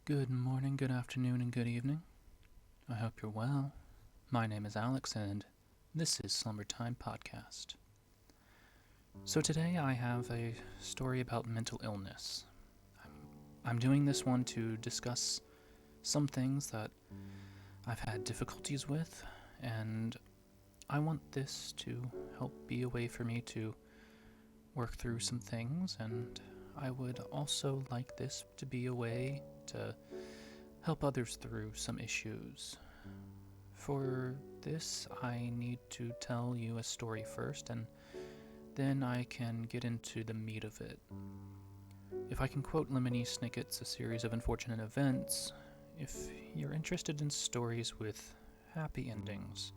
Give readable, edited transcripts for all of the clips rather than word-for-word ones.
Good morning, good afternoon, and good evening. I hope you're well. My name is Alex, and this is Slumber Time Podcast. So today I have a story about mental illness. I'm doing this one to discuss some things that I've had difficulties with, and I want this to help be a way for me to work through some things, and I would also like this to be a way to help others through some issues. For this, I need to tell you a story first, and then I can get into the meat of it. If I can quote Lemony Snicket's A Series of Unfortunate Events, if you're interested in stories with happy endings,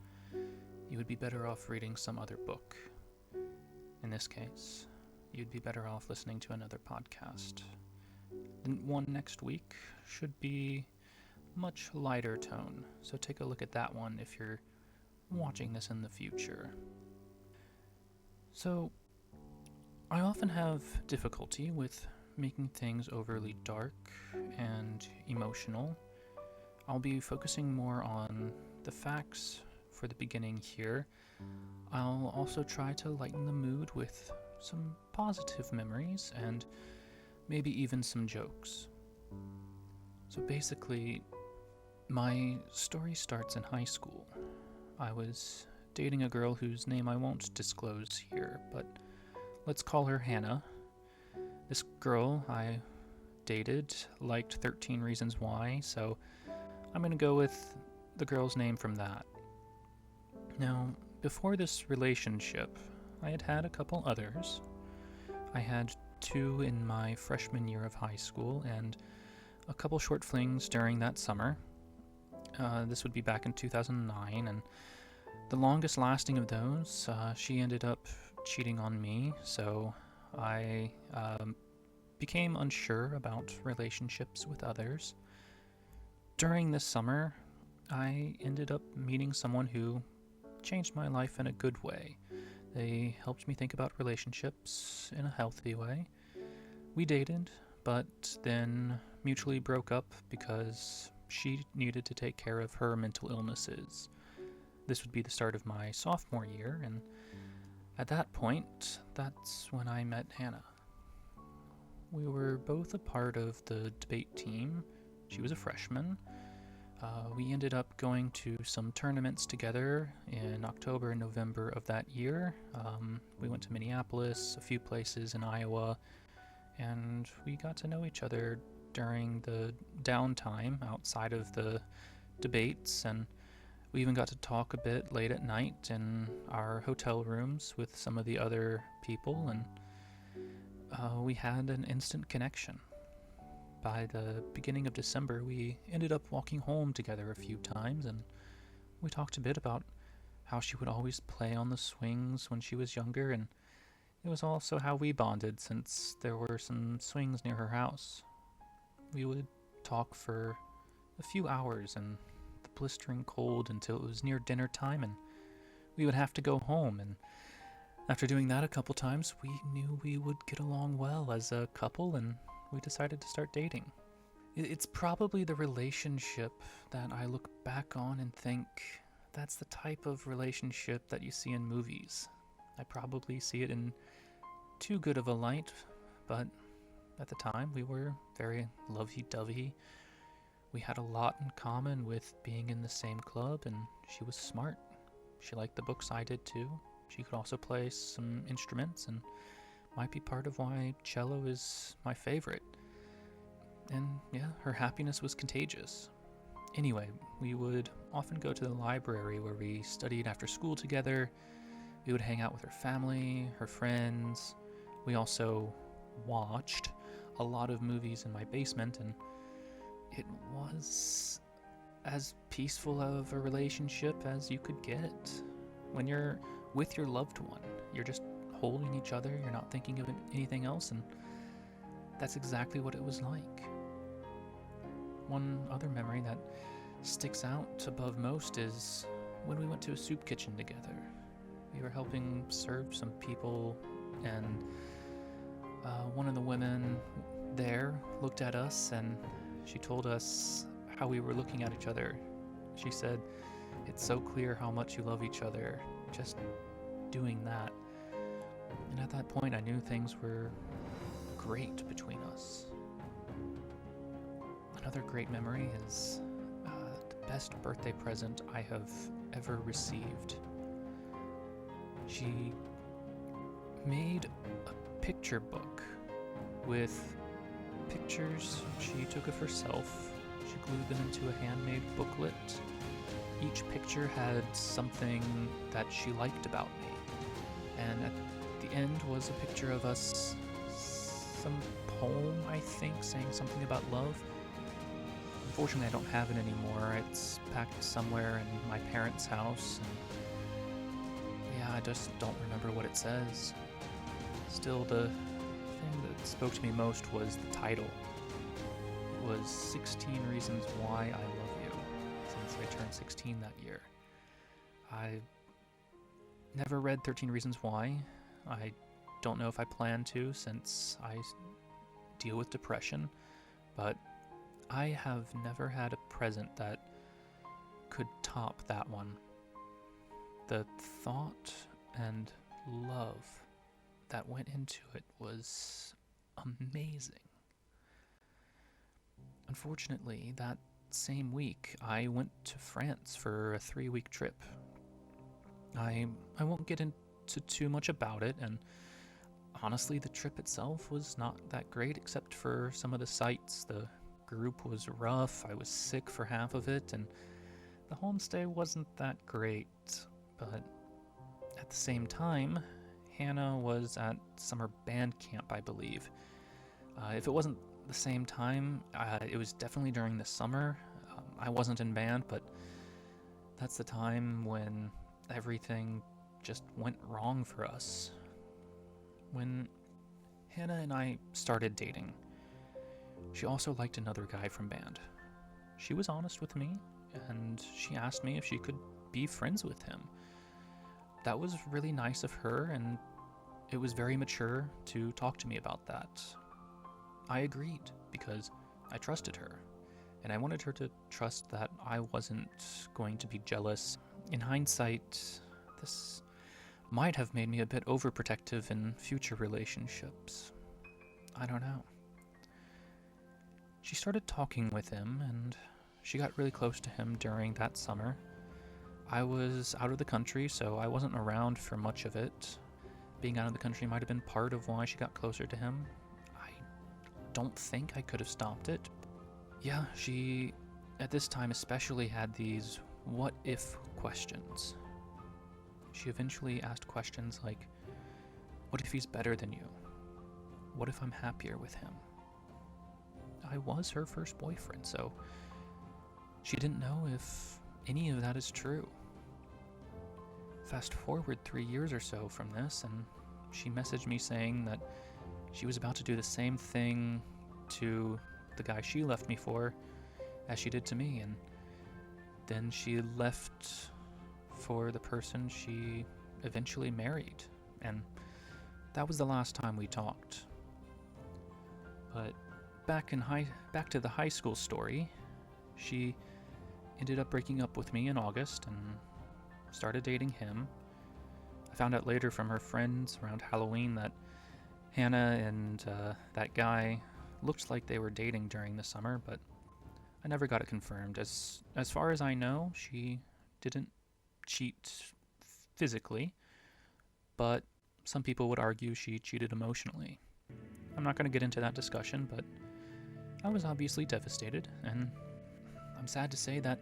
you would be better off reading some other book. In this case, you'd be better off listening to another podcast. The one next week should be much lighter tone, so take a look at that one if you're watching this in the future. So, I often have difficulty with making things overly dark and emotional. I'll be focusing more on the facts for the beginning here. I'll also try to lighten the mood with some positive memories and maybe even some jokes. So basically, my story starts in high school. I was dating a girl whose name I won't disclose here, but let's call her Hannah. This girl I dated liked 13 Reasons Why, so I'm going to go with the girl's name from that. Now, before this relationship, I had had a couple others. I had two in my freshman year of high school and a couple short flings during that summer. This would be back in 2009, and the longest lasting of those, she ended up cheating on me, so I became unsure about relationships with others. During this summer, I ended up meeting someone who changed my life in a good way. They helped me think about relationships in a healthy way. We dated, but then mutually broke up because she needed to take care of her mental illnesses. This would be the start of my sophomore year, and at that point, that's when I met Hannah. We were both a part of the debate team. She was a freshman. We ended up going to some tournaments together in October and November of that year. We went to Minneapolis, a few places in Iowa, and we got to know each other during the downtime outside of the debates, and we even got to talk a bit late at night in our hotel rooms with some of the other people, and we had an instant connection. By the beginning of December, we ended up walking home together a few times, and we talked a bit about how she would always play on the swings when she was younger, and it was also how we bonded since there were some swings near her house. We would talk for a few hours in the blistering cold until it was near dinner time, and we would have to go home, and after doing that a couple times, we knew we would get along well as a couple, and we decided to start dating. It's probably the relationship that I look back on and think that's the type of relationship that you see in movies. I probably see it in too good of a light, but at the time we were very lovey-dovey. We had a lot in common with being in the same club, and she was smart. She liked the books I did too. She could also play some instruments, and might be part of why cello is my favorite. And yeah, her happiness was contagious. Anyway, we would often go to the library where we studied after school together. We would hang out with her family, her friends. We also watched a lot of movies in my basement, and it was as peaceful of a relationship as you could get. When you're with your loved one, you're just holding each other, you're not thinking of anything else, and that's exactly what it was like. One other memory that sticks out above most is when we went to a soup kitchen together. We were helping serve some people, and one of the women there looked at us and She told us how we were looking at each other. She said, "It's so clear how much you love each other, just doing that." And at that point, I knew things were great between us. Another great memory is the best birthday present I have ever received. She made a picture book with pictures she took of herself. She glued them into a handmade booklet. Each picture had something that she liked about me. And at the end was a picture of us, some poem, I think, saying something about love. Unfortunately, I don't have it anymore. It's packed somewhere in my parents' house, and yeah, I just don't remember what it says. Still, the thing that spoke to me most was the title. It was 16 Reasons Why I Love You, since I turned 16 that year. I never read 13 Reasons Why. I don't know if I plan to, since I deal with depression, but I have never had a present that could top that one. The thought and love that went into it was amazing. Unfortunately, that same week, I went to France for a 3-week trip. I won't get into too much about it, and honestly, the trip itself was not that great, except for some of the sights. The group was rough, I was sick for half of it, and the homestay wasn't that great. But at the same time, Hannah was at summer band camp, I believe. If it wasn't the same time, it was definitely during the summer. I wasn't in band, but that's the time when everything just went wrong for us. When Hannah and I started dating, she also liked another guy from band. She was honest with me, and she asked me if she could be friends with him. That was really nice of her, and it was very mature to talk to me about that. I agreed because I trusted her, and I wanted her to trust that I wasn't going to be jealous. In hindsight, this might have made me a bit overprotective in future relationships. I don't know. She started talking with him, and she got really close to him during that summer. I was out of the country, so I wasn't around for much of it. Being out of the country might have been part of why she got closer to him. I don't think I could have stopped it. Yeah, she, at this time especially, had these what-if questions. She eventually asked questions like, what if he's better than you? What if I'm happier with him? I was her first boyfriend, so she didn't know if any of that is true. Fast forward 3 years or so from this, and she messaged me saying that she was about to do the same thing to the guy she left me for as she did to me, and then she left for the person she eventually married, and that was the last time we talked. But back to the high school story, she ended up breaking up with me in August and started dating him. I found out later from her friends around Halloween that Hannah and that guy looked like they were dating during the summer, but I never got it confirmed. As far as I know, she didn't cheat physically, but some people would argue she cheated emotionally. I'm not going to get into that discussion, but I was obviously devastated, and I'm sad to say that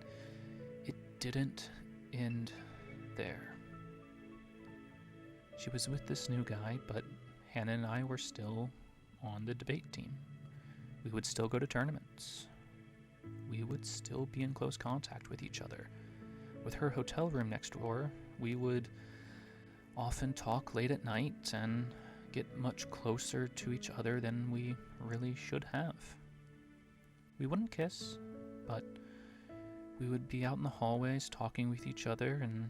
it didn't end there. She was with this new guy, but Hannah and I were still on the debate team. We would still go to tournaments. We would still be in close contact with each other. With her hotel room next door, we would often talk late at night and get much closer to each other than we really should have. We wouldn't kiss, but we would be out in the hallways talking with each other, and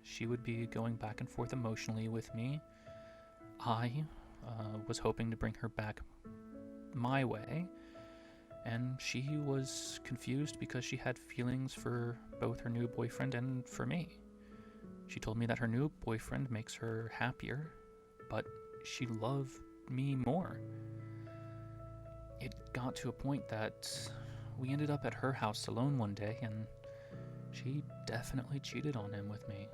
she would be going back and forth emotionally with me. I was hoping to bring her back my way, and she was confused because she had feelings for both her new boyfriend and for me. She told me that her new boyfriend makes her happier, but she loved me more. It got to a point that we ended up at her house alone one day, and she definitely cheated on him with me.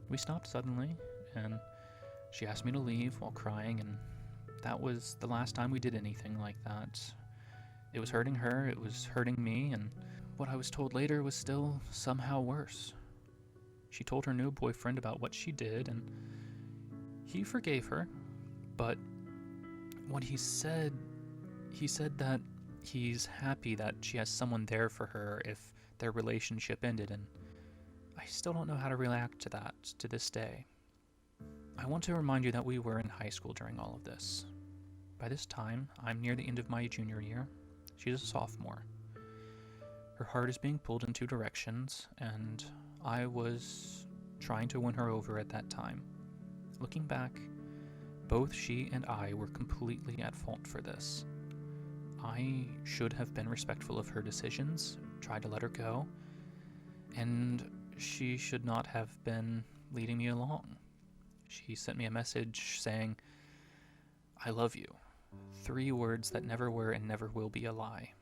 We stopped suddenly, and she asked me to leave while crying, and that was the last time we did anything like that. It was hurting her, it was hurting me, and what I was told later was still somehow worse. She told her new boyfriend about what she did, and he forgave her, but what he said that he's happy that she has someone there for her if their relationship ended, and I still don't know how to react to that to this day. I want to remind you that we were in high school during all of this. By this time, I'm near the end of my junior year. She's a sophomore. Her heart is being pulled in two directions, and I was trying to win her over at that time. Looking back, both she and I were completely at fault for this. I should have been respectful of her decisions, tried to let her go, and she should not have been leading me along. She sent me a message saying, "I love you." 3 words that never were and never will be a lie,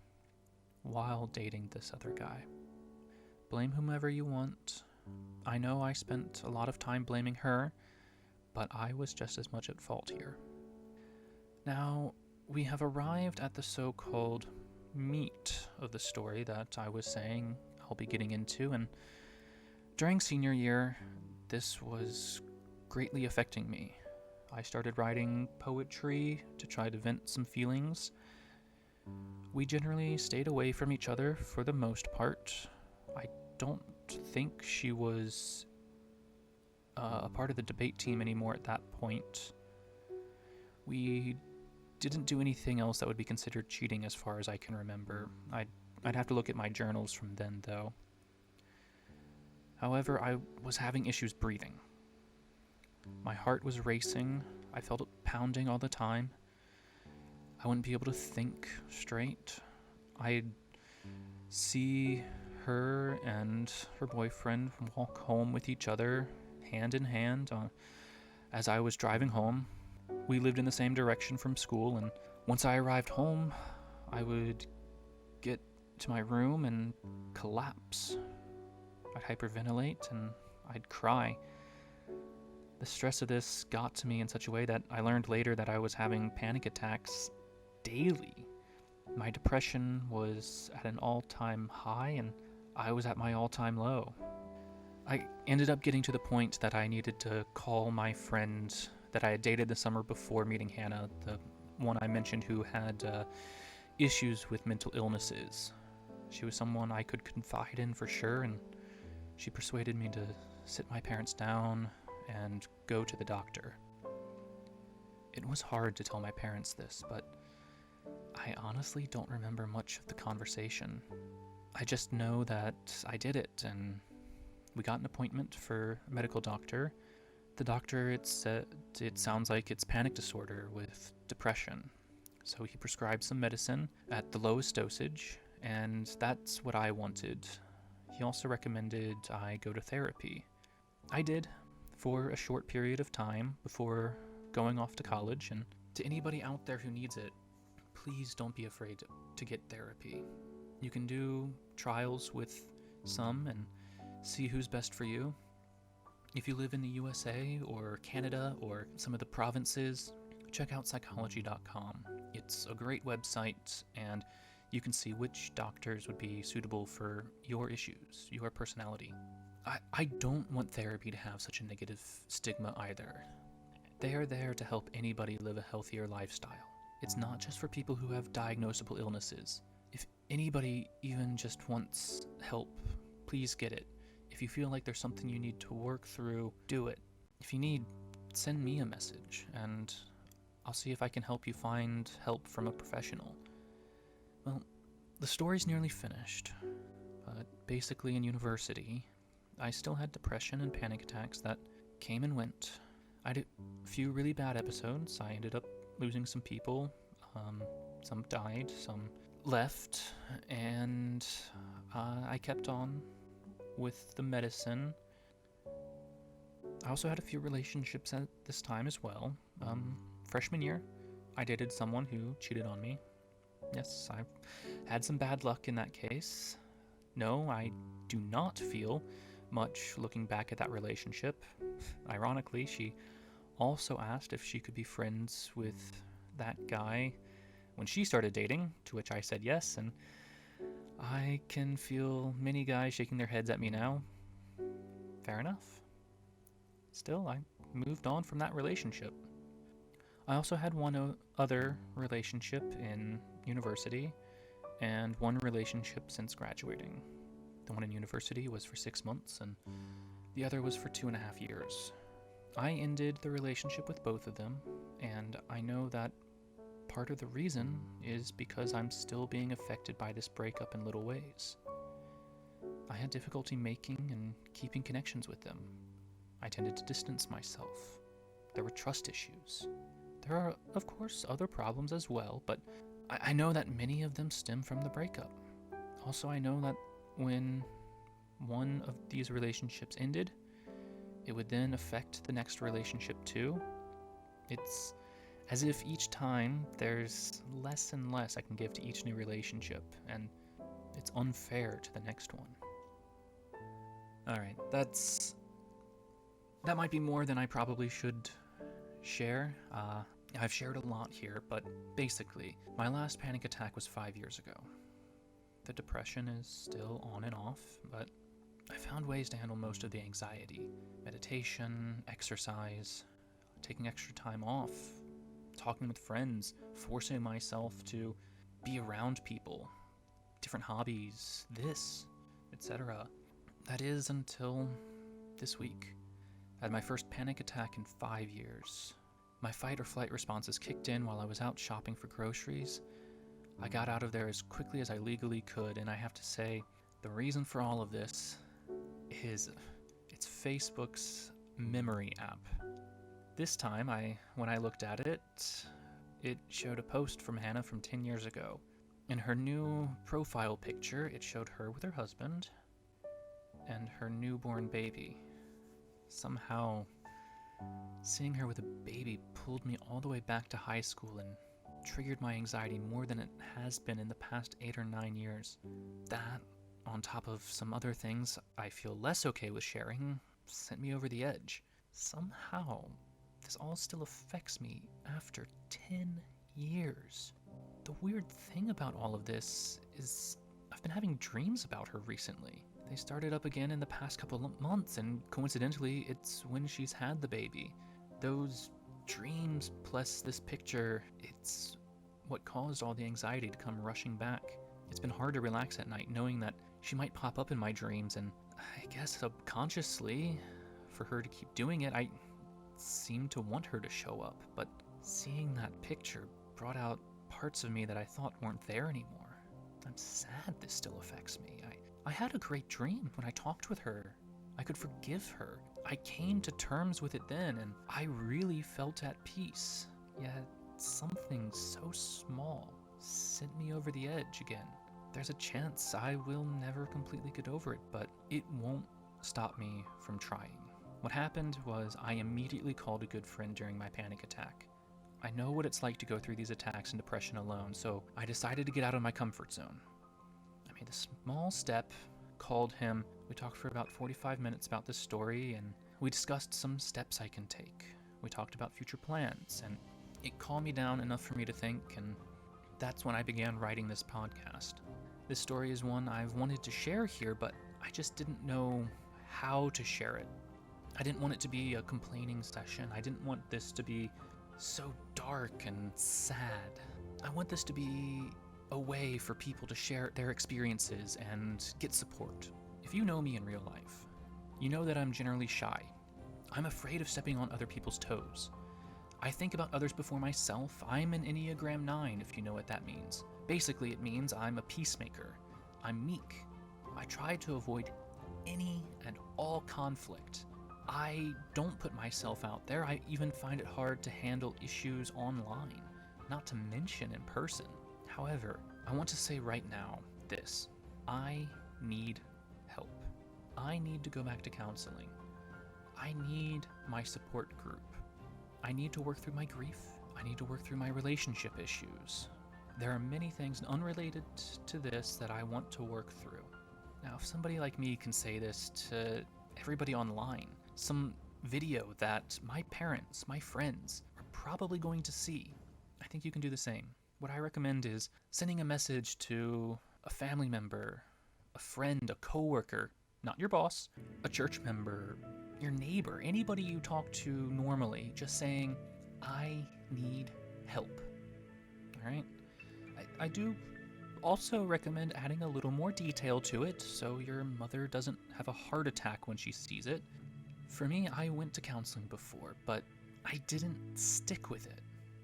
while dating this other guy. Blame whomever you want. I know I spent a lot of time blaming her, but I was just as much at fault here. Now, we have arrived at the so-called meat of the story that I was saying I'll be getting into, and during senior year, this was greatly affecting me. I started writing poetry to try to vent some feelings. We generally stayed away from each other for the most part. I don't think she was a part of the debate team anymore at that point. We didn't do anything else that would be considered cheating as far as I can remember. I'd have to look at my journals from then, though. However, I was having issues breathing. My heart was racing. I felt it pounding all the time. I wouldn't be able to think straight. I'd see her and her boyfriend walk home with each other, hand in hand, as I was driving home. We lived in the same direction from school, and once I arrived home, I would get to my room and collapse. I'd hyperventilate and I'd cry. The stress of this got to me in such a way that I learned later that I was having panic attacks daily. My depression was at an all-time high, and I was at my all-time low. I ended up getting to the point that I needed to call my friend that I had dated the summer before meeting Hannah, the one I mentioned who had issues with mental illnesses. She was someone I could confide in for sure, and she persuaded me to sit my parents down and go to the doctor. It was hard to tell my parents this, but I honestly don't remember much of the conversation. I just know that I did it, and we got an appointment for a medical doctor. The doctor, it sounds like it's panic disorder with depression. So he prescribed some medicine at the lowest dosage, and that's what I wanted. He also recommended I go to therapy. I did, for a short period of time before going off to college, and to anybody out there who needs it, please don't be afraid to get therapy. You can do trials with some and see who's best for you. If you live in the USA or Canada or some of the provinces, check out psychology.com. It's a great website, and you can see which doctors would be suitable for your issues, your personality. I don't want therapy to have such a negative stigma either. They are there to help anybody live a healthier lifestyle. It's not just for people who have diagnosable illnesses. If anybody even just wants help, please get it. If you feel like there's something you need to work through, do it. If you need, send me a message, and I'll see if I can help you find help from a professional. Well, the story's nearly finished, but basically in university, I still had depression and panic attacks that came and went. I had a few really bad episodes. I ended up losing some people. Some died, some left, and I kept on with the medicine. I also had a few relationships at this time as well. Freshman year, I dated someone who cheated on me. Yes, I've had some bad luck in that case. No, I do not feel much looking back at that relationship. Ironically, she also asked if she could be friends with that guy when she started dating, to which I said yes, and I can feel many guys shaking their heads at me now. Fair enough. Still, I moved on from that relationship. I also had one other relationship in university, and one relationship since graduating. The one in university was for 6 months, and the other was for 2.5 years. I ended the relationship with both of them, and I know that part of the reason is because I'm still being affected by this breakup in little ways. I had difficulty making and keeping connections with them. I tended to distance myself. There were trust issues. There are, of course, other problems as well, but I know that many of them stem from the breakup. Also, I know that when one of these relationships ended, it would then affect the next relationship too. It's as if each time there's less and less I can give to each new relationship, and it's unfair to the next one. Alright, that might be more than I probably should share. I've shared a lot here, but basically, my last panic attack was 5 years ago. The depression is still on and off, but I found ways to handle most of the anxiety. Meditation, exercise, taking extra time off, talking with friends, forcing myself to be around people, different hobbies, this, etc. That is until this week. I had my first panic attack in 5 years. My fight or flight responses kicked in while I was out shopping for groceries. I got out of there as quickly as I legally could, and I have to say, the reason for all of this is it's Facebook's memory app. This time, when I looked at it, it showed a post from Hannah from 10 years ago. In her new profile picture, it showed her with her husband and her newborn baby. Somehow, seeing her with a baby pulled me all the way back to high school and triggered my anxiety more than it has been in the past 8 or 9 years. That, on top of some other things I feel less okay with sharing, sent me over the edge. Somehow, this all still affects me after 10 years. The weird thing about all of this is I've been having dreams about her recently. They started up again in the past couple of months, and coincidentally, it's when she's had the baby. Those dreams plus this picture, it's what caused all the anxiety to come rushing back. It's been hard to relax at night knowing that she might pop up in my dreams, and I guess subconsciously, for her to keep doing it, I seemed to want her to show up, but seeing that picture brought out parts of me that I thought weren't there anymore. I'm sad this still affects me. I had a great dream when I talked with her. I could forgive her. I came to terms with it then, and I really felt at peace. Yet something so small sent me over the edge again. There's a chance I will never completely get over it, but it won't stop me from trying. What happened was I immediately called a good friend during my panic attack. I know what it's like to go through these attacks and depression alone, so I decided to get out of my comfort zone. I made a small step, called him. We talked for about 45 minutes about this story, and we discussed some steps I can take. We talked about future plans, and it calmed me down enough for me to think, and that's when I began writing this podcast. This story is one I've wanted to share here, but I just didn't know how to share it. I didn't want it to be a complaining session. I didn't want this to be so dark and sad. I want this to be a way for people to share their experiences and get support. If you know me in real life, you know that I'm generally shy. I'm afraid of stepping on other people's toes. I think about others before myself. I'm an Enneagram 9, if you know what that means. Basically, it means I'm a peacemaker. I'm meek. I try to avoid any and all conflict. I don't put myself out there. I even find it hard to handle issues online, not to mention in person. However, I want to say right now this. I need help. I need to go back to counseling. I need my support group. I need to work through my grief. I need to work through my relationship issues. There are many things unrelated to this that I want to work through. Now, if somebody like me can say this to everybody online, some video that my parents, my friends, are probably going to see, I think you can do the same. What I recommend is sending a message to a family member, a friend, a coworker, not your boss, a church member, your neighbor, anybody you talk to normally, just saying, I need help. All right? I do also recommend adding a little more detail to it so your mother doesn't have a heart attack when she sees it. For me, I went to counseling before, but I didn't stick with it.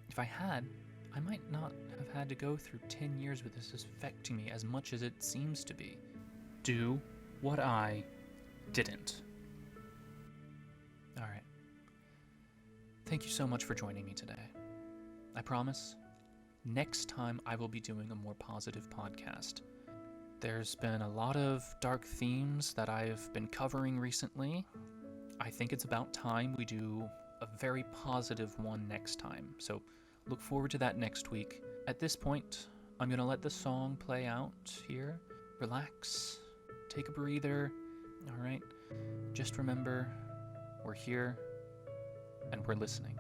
If I had, I might not have had to go through 10 years with this affecting me as much as it seems to be. Do what I didn't. All right. Thank you so much for joining me today. I promise, next time I will be doing a more positive podcast. There's been a lot of dark themes that I've been covering recently. I think it's about time we do a very positive one next time, so look forward to that next week. At this point, I'm going to let the song play out here. Relax, take a breather, all right? Just remember, we're here and we're listening.